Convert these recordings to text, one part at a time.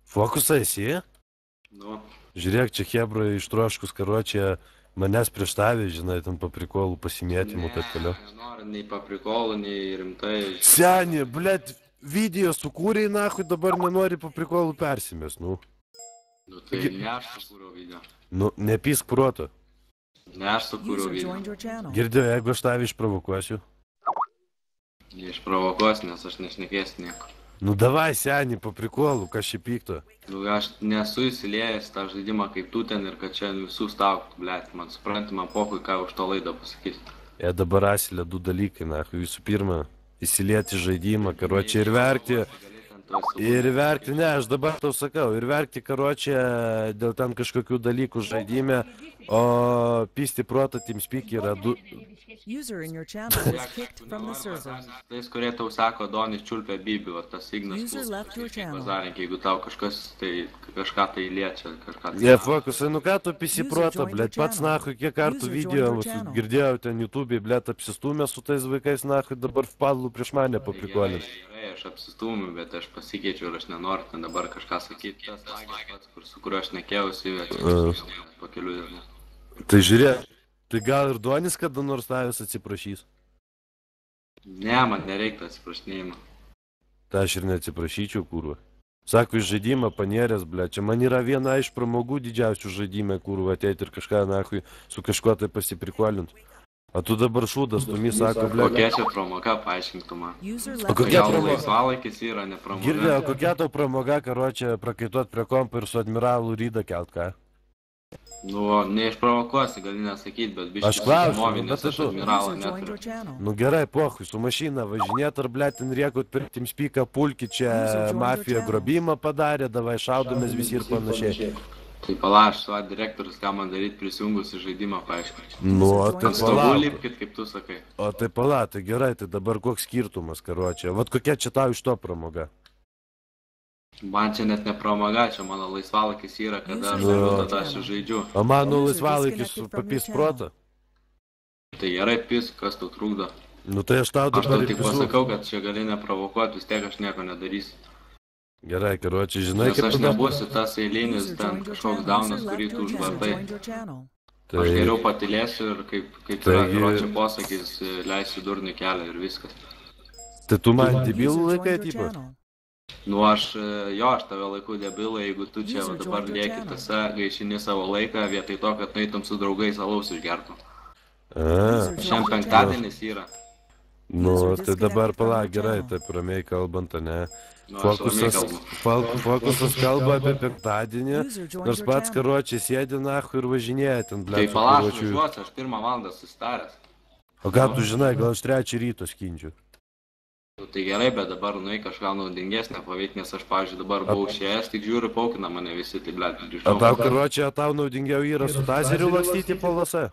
Fokusą esi? Nu, Žiūrėk, čia Hebra ištroškus karočią manęs prieš tavį, žinai, ten paprikolų pasimėtymų, taip toliau. nenoriu nei paprikolų, nei rimtai. Seni, blėt, video sukūrėjai, nahui, dabar nenori paprikolų persimės, nu. Nu, tai ne aš sukūriau video. Nu, nepysk proto. Ne aš sukūriau video. Girdėjau, jeigu aš tavį išprovokuosiu. Neišprovokuos, nes aš nešnekėsiu nieko. Nu, davai, seni, paprikolų, kas šį pykto. Nu, aš nesu įsiliejęs tą žaidimą kaip tu ten ir kad čia visų stauktų, blėt. Man supranti, man pokui, ką už to laidą pasakys. Dabar asilė du dalykai, nahui, visų pirma, įsilieti žaidimą, karočią ir verkti. Ir verkti, ne, aš dabar tau sakau, ir verkti karočią dėl ten kažkokių dalykų žaidime, o pisti protą TeamSpeak yra du... Tais, kurie tau sako, Donis čiulpia Bibi, o tas Ignas bazarink, jeigu tau kažką tai liečia, kažką tai... Ne, fokusai, nu ką tu pisi protą, blėt, pats nahui, kiek kartų video girdėjau ten YouTube'ai, blėt, apsistumė su tais vaikais, nahui, dabar vpadlų prieš mane paprikolint. Aš apsistūmiu, bet aš pasikeičiu ir aš nenoriu ten dabar kažką sakyti. Tas pats, su kuriuo aš nekėjausi, po kelių dienų. Tai žiūrėk, tai gal ir Donis kada nors tavęs atsiprašys? Ne, man nereikia atsiprašinėjimo. Tai aš ir neatsiprašyčiau, kurva. Sako, iš žaidimą panėrės, ble, čia man yra viena iš pramogų didžiausių žaidimą, kurva, ateit ir kažką, nahui, su kažkuo tai pasiprikolint. O tu dabar šūdas, tu mi sako, ble... Kokia čia pramoga, paaiškinktų man. O kokia pramoga? Laisvalaikis yra, ne pramoga. Girdėjau, kokia tau pramoga, karočią, prakaituot prie kompo ir su admiralu rydą kelt, ką? Nu, neišprovokuosi, gali nesakyti, bet biškai... Aš klausiu, bet tai tu... Admiralą neturiu. Nu gerai, pohui, su mašina važinėt ar, ble, ten riekut per TeamSpeaką pulki, čia mafija grobimą padarė, davai šaudomės visi ir panašiai. Tai palaš, su direktorius, ką man daryti prisijungus į žaidimą, paaiškinti. Nu, o tai pala. Lipkit, kaip tu sakai. O tai pala, tai gerai, tai dabar koks skirtumas, karočią. Vat kokia čia tau iš to pramoga? Man čia net ne pramoga, čia mano laisvalakis yra, kada aš žaidžiu, tada aš žaidžiu. O mano laisvalakis papys protą? Tai gerai pis, kas tau trukdo. Nu tai aš tau Aš dabar tau tik pasakau, kad čia gali neprovokuoti, vis tiek aš nieko nedarysiu. Gerai, karočią, žinai, Nes aš nebūsiu tas eilinis ten kažkoks daunas, kurį tu užvartai. Aš geriau patilėsiu ir kaip yra karočią posakys, leisiu durnį kelią ir viskas. Tai tu man debilų laikai, tipo? Nu aš tave laiku debilą, jeigu tu čia dabar lieki tase, gaišini savo laiką, vietoj to, kad nueitum su draugais alaus išgertum. Šiandien penktadienis yra. Nu, tai dabar pala, gerai, taip ramiai kalbant, ne? Fokusas kalba apie penktadienį, nors pats karočiai sėdi nahu ir važinėja ten, ble. Tai palaš, važiuosiu, aš 1 valandą susitaręs. O ką tu žinai, gal aš 3 ryto skindžiu? Tai gerai, bet dabar nueik kažką naudingesnę paveikti, nes aš, pavyzdžiui, dabar buvau išėjęs, tik žiūriu, paukina mane visi, tai, ble, grįžau. O tau karočiai, tau naudingiau yra su tazeriu lakstyti po lase?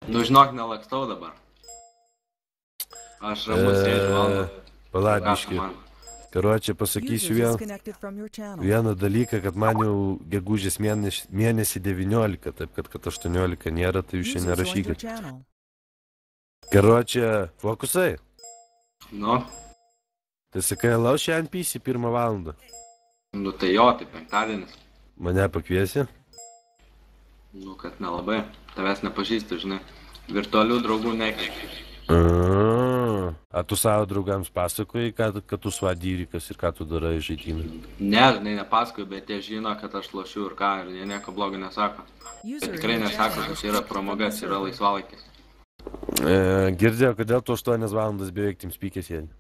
Nu, žinok, nelakstau dabar. Aš ramus sėdžiu valandą. Palabiški. Karočią, pasakysiu vieną dalyką, kad man jau gegužės mėnesį 19, taip kad 18 nėra, tai jūs šiandien nerašykit. Karočią, fokusai? Nu? Tai sakai, lau šiandien pysi 1 valandą. Nu tai jo, tai penktadienis. Mane pakviesi? Nu, kad nelabai. Tavęs nepažįstu, žinai. Virtualių draugų nekreipiu. A tu savo draugams pasakoji, kad tu svadyrikas ir ką tu darai žaidimui? Ne, žinai, nepasakoju, bet jie žino, kad aš lošiu ir ką, ir jie nieko blogo nesako. Bet tikrai nesako, kad čia yra pramogas, yra laisvalaikis. Girdėjau, kodėl tu 8 valandas beveik TeamSpeak'e sėdi?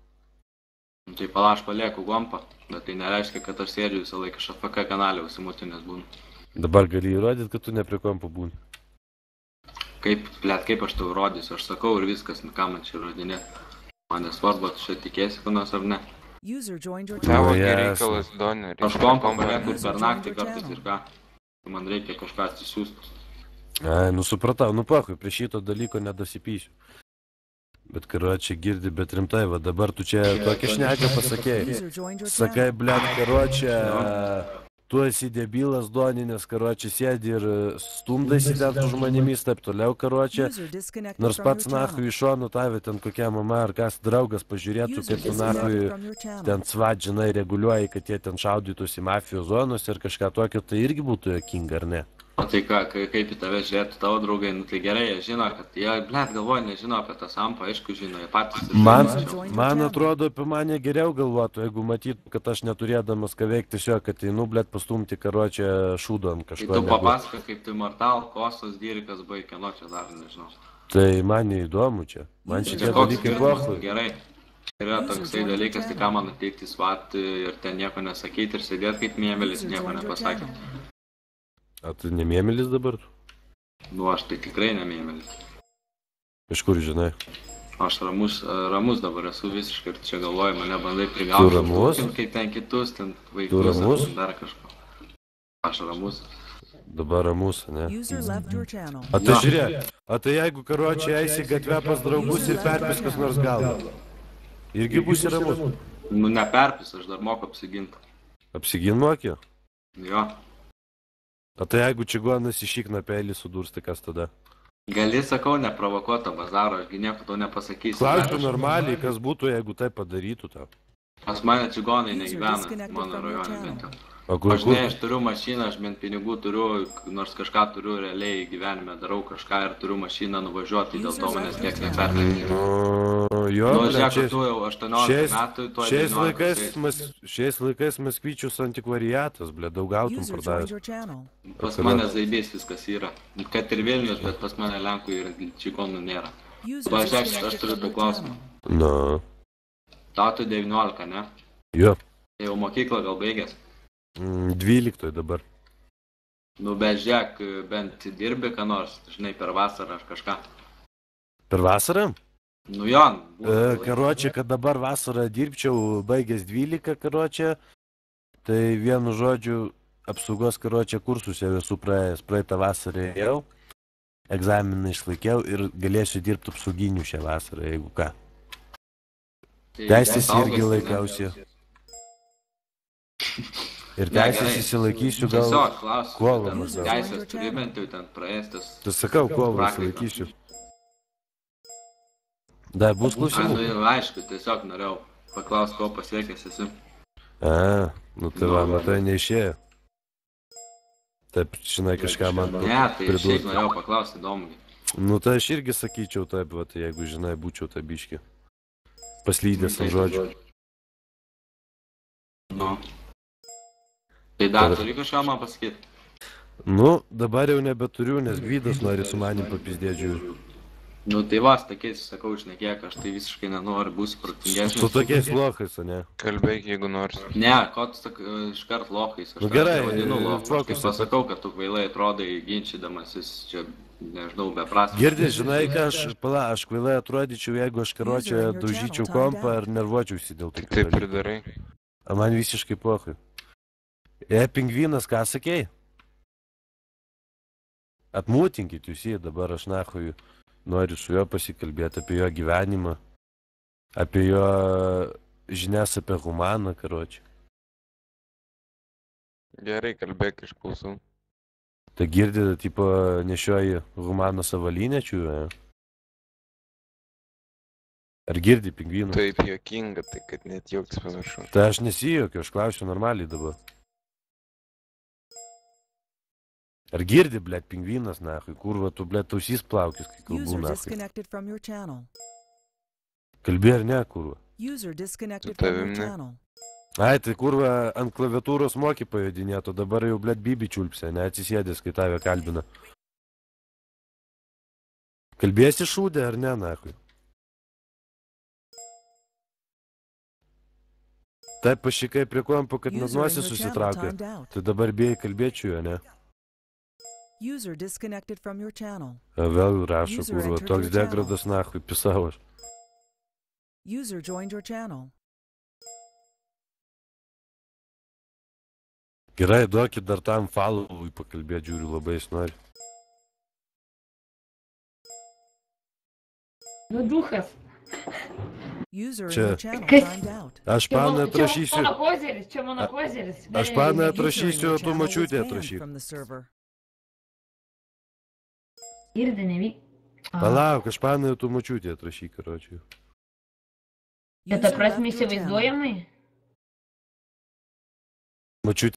Tai palaš palieku gompą, bet tai nereiškia, kad aš sėdžiu visą laiką FFK kanalį užsimutinės būnu. Dabar gali įrodyti, kad tu ne prie kompo būni. Kaip aš tau rodysiu, aš sakau ir viskas, ką man čia rodinėti. Man nesvarbu, tu čia tikėsi panas ar ne. Tavo reikalas, Doni. Aš kompą palieku per naktį kartais ir ką. Man reikia kažką atsisiųstus. Ai, nu supratau, nu pahui, prie šito dalyko nedasipysiu. Bet karočią girdi, bet rimtai, va dabar tu čia tokią šneką pasakėjai. Sakai, blėt, karočią, tu esi debilas Doninės, karočią, sėdi ir stumdaisi ten su žmonėmis, taip toliau, karočią. Nors pats nahui iš šonų tave ten kokia mama ar kas draugas pažiūrėtų, kaip tu nahui ten svat, žinai, reguliuoji, kad jie ten šaudytųsi mafijos zonos ir kažką tokio, tai irgi būtų jokinga, ar ne? O tai ką, kaip į tave žiūrėtų tavo draugai, nu tai gerai, jie žino, kad jie, blėt, galvoja, nežino apie tą sampą, aišku, žino, jie patys. Man atrodo, apie mane geriau galvotų, jeigu matytų, kad aš neturėdamas ką veikti tiesiog, kad einu, blėt, pastumti karočią šūdą ant kažko. Tai tu papasaka, kaip tu Mortal, Kostas, Dyrikas baigė, nu čia dar nežinau. Tai man neįdomu čia, man šitie dalykai pochui. Gerai, yra toksai dalykas, tai ką man ateikti svat ir ten nieko nesakyti ir sėdėti kaip mėmelis, nieko nepasakė. A tu nemėmelis dabar? Nu, aš tai tikrai nemėmelis. Iš kur žinai? Aš ramus dabar esu visiškai ir čia galvoju, mane bandai prigauti. Tu ramus? Kaip ten kitus, ten vaikus. Tu ramus? Dar kažko. Aš ramus. Dabar ramus, ne? A tai žiūrėk, a tai jeigu karočiai eisi gatvę pas draugus ir perpis kas nors galvą. Irgi būsi ramus? Nu, neperpis, aš dar moku apsiginti. Apsigin moki? Jo. A tai jeigu čigonas išikna peilį sudurs, tai kas tada? Gali, sakau, neprovokuotą bazarą, aš nieko to nepasakysiu. Klausiu normaliai, kas būtų, jeigu tai padarytų tau. Pas mane čigonai negyvena, mano rajone bent jau. Kur? Aš ne, aš turiu mašiną, aš bent pinigų turiu, nors kažką turiu realiai gyvenime, darau kažką ir turiu mašiną nuvažiuoti, dėl to manęs tiek neperleidžia. Jo, nu, žiūrėk, tu jau 18 metų, tu šiais laikais Maskvyčius antikvariatas, ble, daug gautum pardavęs. Pas mane zaibės viskas yra. Kad ir Vilnius, bet pas mane Lenkų ir čigonų nėra. Pažiūrėk, aš turiu tą klausimą. Nu. Tau tu 19, ne? Jo. Jau mokyklą gal baigęs? 12 dabar. Nu, bet žiūrėk, bent dirbi ką nors, žinai, per vasarą ar kažką. Per vasarą? Nu, jo. Karočią, kad dabar vasarą dirbčiau, baigęs 12, karočią, tai vienu žodžiu, apsaugos karočią kursus jau esu praėjęs, praeitą vasarą jau, egzaminą išlaikiau ir galėsiu dirbti apsauginių šią vasarą, jeigu ką. Teisės irgi laikausi. Ir teisės įsilaikysiu gal kovą maždaug. Teisės turi bent jau ten praėstas. Tai sakau, kovą įsilaikysiu. Da, bus klausimų? Nu, aišku, tiesiog norėjau paklausti, ko pasiekęs esi. Nu tai va, matai, neišėjo. Taip, žinai, kažką man pridurti. Ne, tai šiaip norėjau paklausti įdomu. Nu tai aš irgi sakyčiau taip, va, jeigu, žinai, būčiau tą biškį. Paslydęs ant žodžių. Nu. Tai dar turi kažką man pasakyti? Nu, dabar jau nebeturiu, nes Gvydas nori su manim papizdėdžiu. Nu, tai vas, tokiais, sakau, šnekėk, aš tai visiškai nenoriu, būsiu protingesnis. Su tokiais lohais, o ne? Kalbėk, jeigu nors. Ne, ko tu iškart lohais? Nu gerai, aš tai pasakau, kad tu kvailai atrodai ginčydamasis čia, nežinau, beprasmis. Girdi, žinai, ką aš kvailai atrodyčiau, jeigu aš karočią daužyčiau kompą ar nervuočiausi dėl tokių dalykų. Taip ir darai. A man visiškai pochui. Pingvinas, ką sakei? Atmūtinkit jūs jį, dabar aš nahui noriu su juo pasikalbėti apie jo gyvenimą, apie jo žinias apie humaną, karočią. Gerai, kalbėk, išklausau. Tai girdi, tipo, nešioji humano savalinę čiūvę? Ar girdi pingvinų? Taip juokinga, tai kad net juoktis pamiršau. Tai aš nesijuokiu, aš klausiu normaliai dabar. Ar girdi, blėt, pingvinas, nahui, kurva, tu, blėt, tausys plaukis, kai kalbu, nahui. Kalbi ar ne, kurva? Su tavim ne. Ai, tai kurva ant klaviatūros moki pajodinėto, dabar jau, blėt, bibi čiulpsė, neatsisėdęs, kai tave kalbina. Kalbėsi šūdę ar ne, nahui? Taip pašikai prie kompo, kad net nosis susitraukė. Tai dabar bijai kalbėčiau, ne? Vėl rašo, kurva, toks degradas nahui, pisavas. Gerai, duokit dar tam followui pakalbėti, žiūriu, labai jis nori. Nu, duchas. Čia. Aš panai atrašysiu. Mano kozeris, čia mano kozeris. Aš panai atrašysiu, o tu močiutė atrašyk. Irgi nevyk. Palauk, aš panai, tu močiutė atrašyk, karočiui. Bet ta prasme įsivaizduojamai? Močiutė.